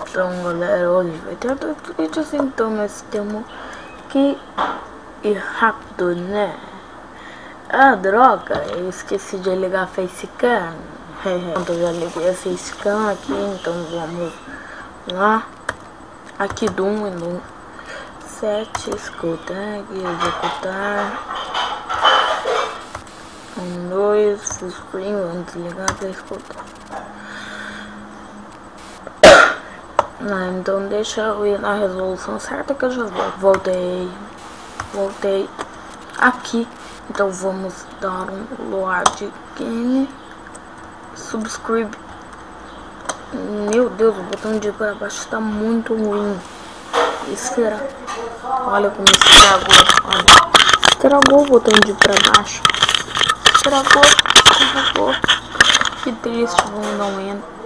Então galera, hoje vai ter dois vídeos, então nós temos que ir rápido, né? Ah, droga, eu esqueci de ligar a facecam. Eu já liguei a facecam aqui, então vamos lá. Aqui do 1 e do 7, escutar, executar. 1, 2, full screen, vamos desligar para escutar. Então deixa eu ir na resolução certa que eu já voltei aqui. Então vamos dar um load game, subscribe. Meu Deus, o botão de ir para baixo está muito ruim. Esfera, olha como estragou, olha. Estragou o botão de ir para baixo. Estragou. Que triste, vamos dar um enter.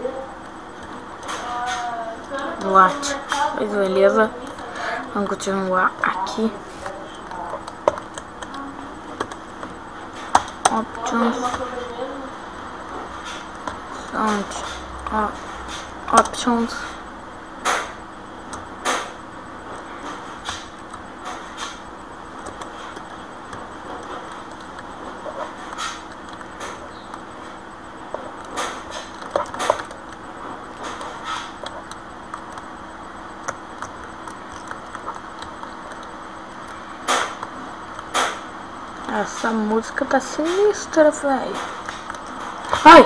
What? Mas beleza, vamos continuar aqui. Options, options. Essa música tá sinistra, velho. Ai!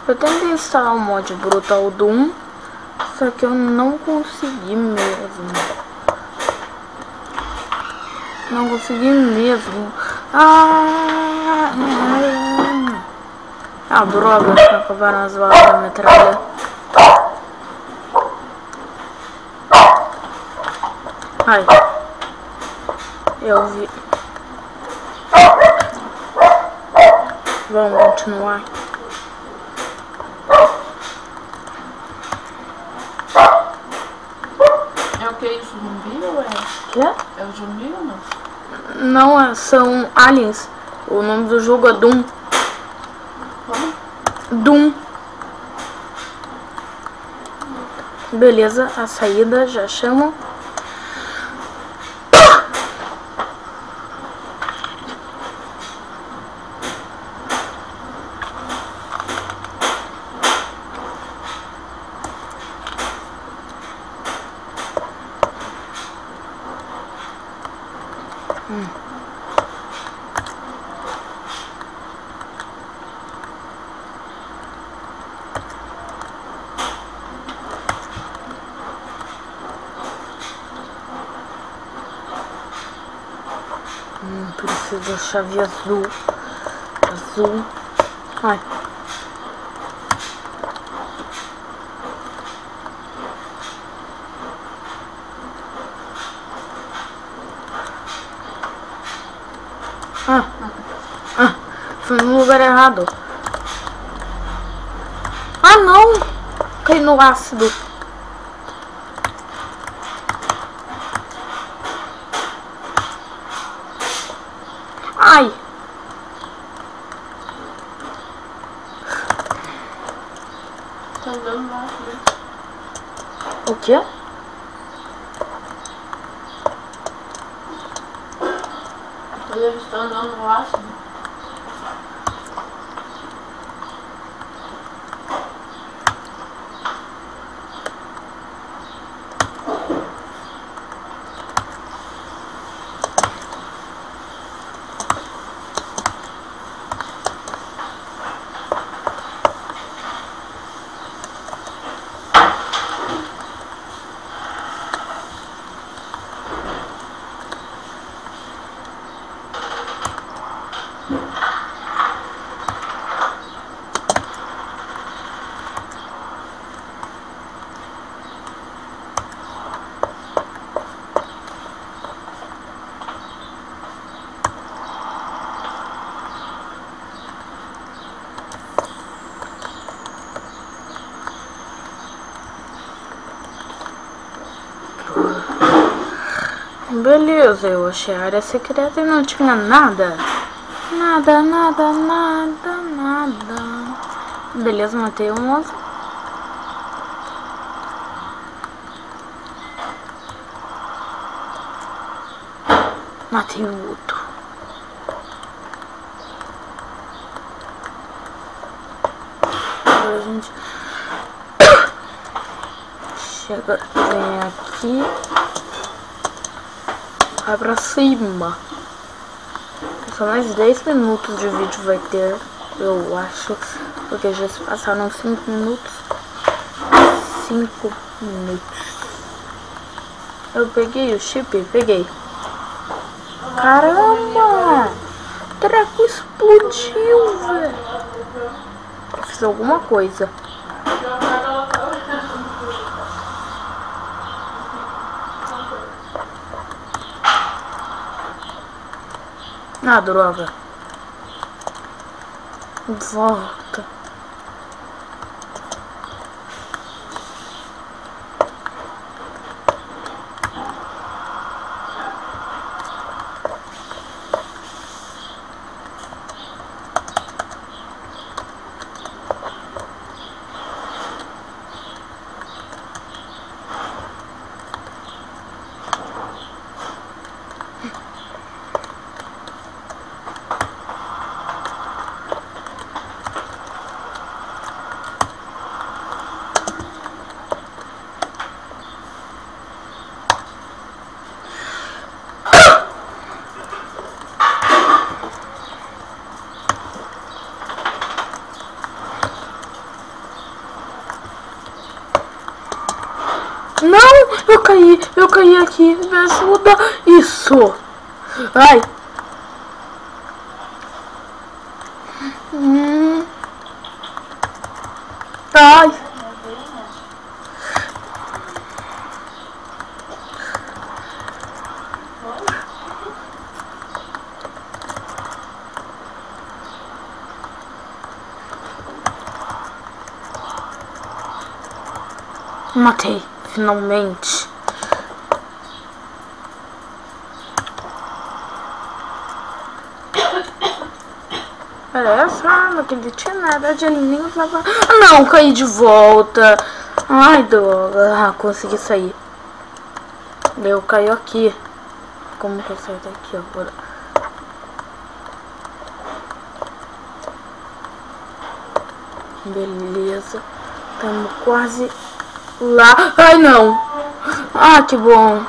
Eu tentei instalar o mod Brutal Doom, só que eu não consegui mesmo. Ah, droga, acabaram as balas da metralha. Ai, eu vi. Vamos continuar. É o que? Isso, zumbi ou é? Quê? É o zumbi ou não? Não, são aliens. O nome do jogo é Doom. Como? Doom. Beleza, a saída já chama. Preciso da chave azul. Ai. Fui no lugar errado. Ah, não! Caí no ácido. Ai! Tá andando lá, né? O quê? Eles estão andando no ácido. Beleza, eu achei a área secreta e não tinha nada. Nada, nada, nada, nada. Beleza, matei um osso. Matei o outro. Agora a gente chega, vem aqui, vai pra cima. Só mais 10 minutos de vídeo vai ter, eu acho, porque já se passaram 5 minutos. 5 minutos. Eu peguei o chip, peguei. Caramba! O treco explodiu, velho. Eu fiz alguma coisa. Ah, droga. Volta. Não, eu caí aqui, me ajuda. Isso. Ai. Ai. Matei, finalmente. Era essa arma que ele tinha, na verdade ele nem usava. Não, caí de volta. Ai, droga. Ah, consegui sair. Eu caí aqui. Como que eu saio daqui agora? Beleza. Estamos quase lá. Ai, não. Ah, que bom.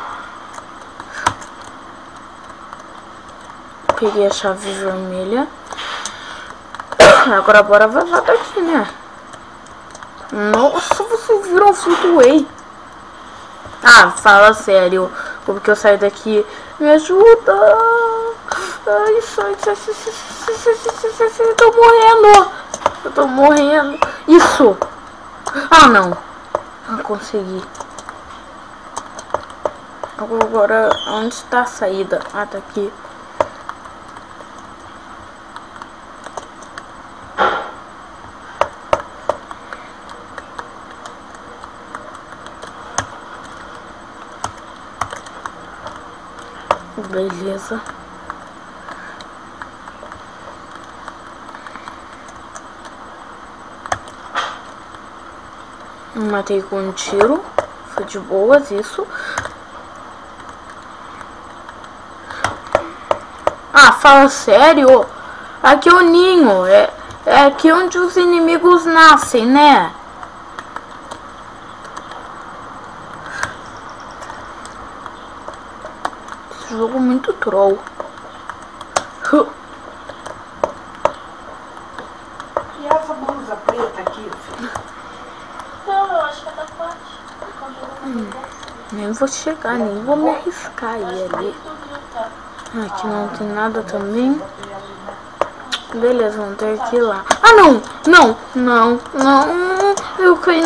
Peguei a chave vermelha. Agora bora vazar daqui, né? Nossa, vocês viram o flutuei. Ah, fala sério. Como que eu saio daqui? Me ajuda. Ai, sai. Eu tô morrendo. Eu tô morrendo. Isso. Ah, não. Não consegui. Agora, onde está a saída? Ah, tá aqui. Beleza. Matei com um tiro. Foi de boas isso. Ah, fala sério? Aqui é o ninho. É aqui onde os inimigos nascem, né? Esse jogo é muito troll. E essa blusa preta aqui, filho? Não, eu acho que é da parte. Nem vou chegar, nem vou me arriscar aí ali. Aqui não tem nada também. Beleza, vamos ter que ir lá. Ah, não. Eu caí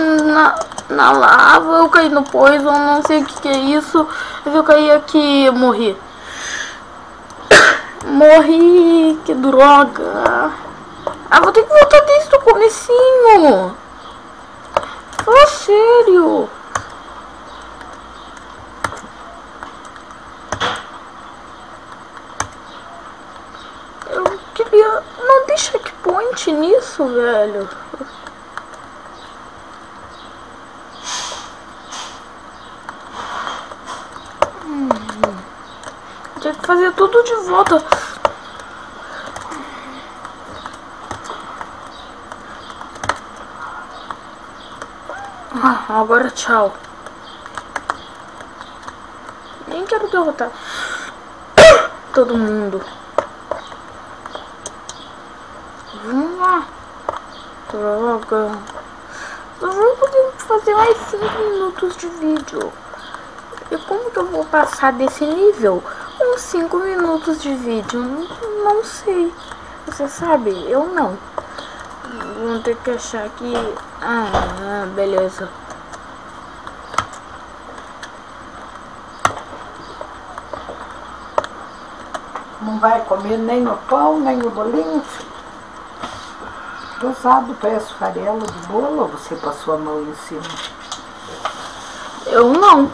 na lava, eu caí no poison, não sei o que é isso. Mas eu caí aqui e morri. Morri, que droga. Ah, vou ter que voltar desde o comecinho. Fala sério. isso, velho? Tinha que fazer tudo de volta. Agora tchau. Nem quero derrotar todo mundo. Vamos lá. Droga. Eu vou poder fazer mais 5 minutos de vídeo. E como que eu vou passar desse nível? Com 5 minutos de vídeo? Não sei. Você sabe? Eu não. Vou ter que achar que... beleza. Não vai comer nem o pão, nem o bolinho, filho? Pesado, peço farelo de bolo ou você passou a mão em cima? Eu não.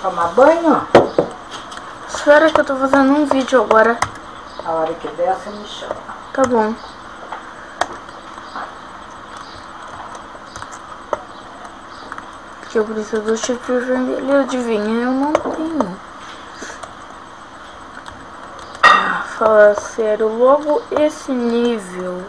Tomar banho? Espera que eu tô fazendo um vídeo agora. A hora que der, você me chama. Tá bom. Que eu preciso do chip vermelho, adivinha? Eu não tenho. Fala sério, logo esse nível.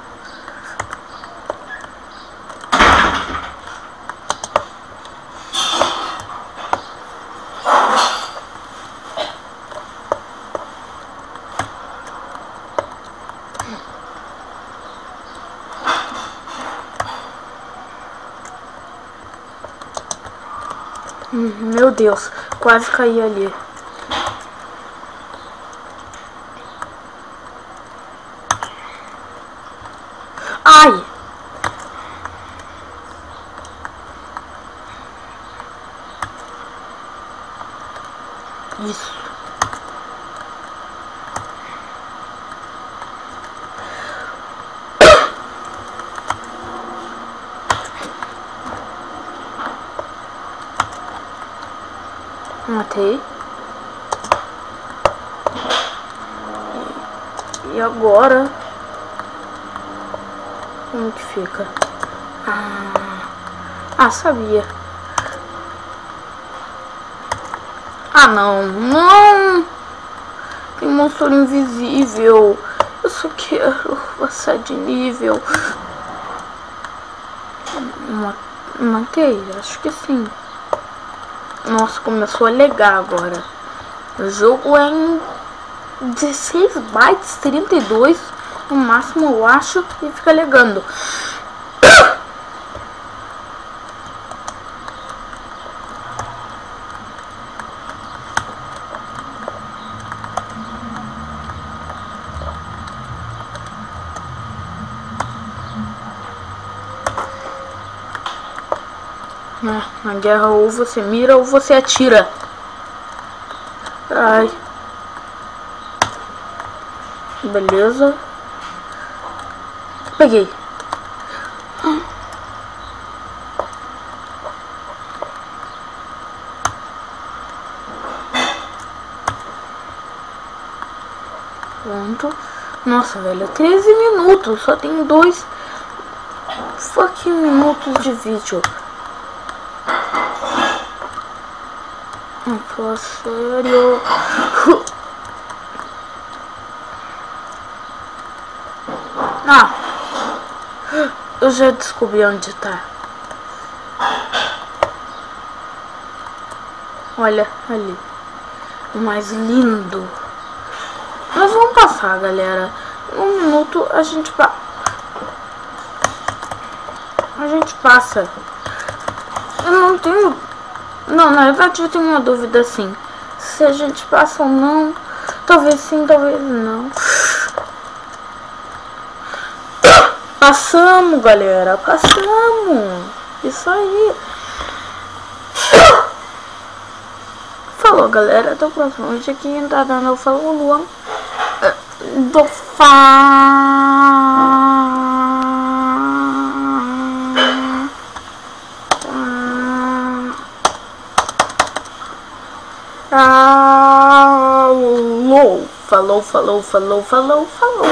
Meu Deus, quase caí ali. Ai! Isso. Matei. E agora? Como que fica? Sabia. Não. Tem monstro invisível. Eu só quero passar de nível. Matei? Acho que sim. Nossa, começou a legar agora. O jogo é em 16 bytes, 32 no máximo, eu acho, e fica legando. Na guerra ou você mira ou você atira. Ai. Beleza. Peguei. Pronto. Nossa, velho, 13 minutos. Só tem 2 fucking minutos de vídeo. Fala sério. Eu já descobri onde tá. Olha ali. O mais lindo. Nós vamos passar, galera. Em 1 minuto a gente passa. Eu não tenho... Não, na verdade eu tenho uma dúvida assim. Se a gente passa ou não. Talvez sim, talvez não. Passamos, galera. Passamos. Isso aí. Falou, galera. Até o próximo vídeo aqui. Quem tá dando eu falo Luan. Do Falou.